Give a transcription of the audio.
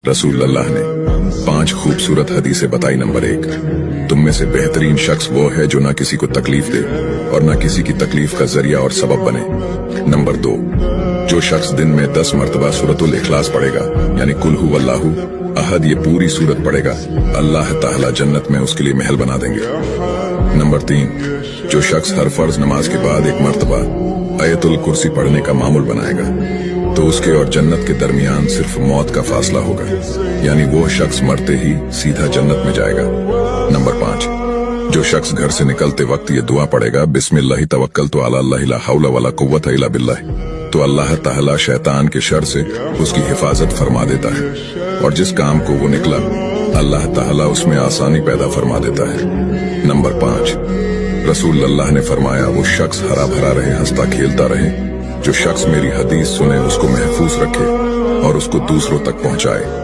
रसूल अल्लाह ने 5 खूबसूरत हदीसें बताई। नंबर 1, तुम में से बेहतरीन शख्स वो है जो ना किसी को तकलीफ दे और ना किसी की तकलीफ का जरिया और सबब बने। नंबर 2, जो शख्स दिन में 10 मरतबा सूरतुल इखलास पढ़ेगा, यानी कुल हुवल्लाहु अहद, ये पूरी सूरत पढ़ेगा, अल्लाह ताला जन्नत में उसके लिए महल बना देंगे। नंबर 3, जो शख्स हर फर्ज नमाज के बाद 1 मरतबा आयतुल कुर्सी पढ़ने का मामूल बनाएगा, तो उसके और जन्नत के दरमियान सिर्फ मौत का फासला होगा, यानी वो शख्स मरते ही सीधा जन्नत में जाएगा। नंबर 5, जो शख्स घर से निकलते वक्त ये दुआ पढ़ेगा, बिस्मिल्लाहि तवक्कलतु अला अल्लाह ला हौला वला कुव्वता इल्ला बिल्लाह, तो अल्लाह ताला शैतान के शर से उसकी हिफाजत फरमा देता है, और जिस काम को वो निकला अल्लाह ताला उसमें आसानी पैदा फरमा देता है। नंबर 5, रसूल अल्लाह ने फरमाया, वो शख्स हरा भरा रहे, हंसता खेलता रहे, जो शख्स मेरी हदीस सुने, उसको महफूज रखे और उसको दूसरों तक पहुंचाए।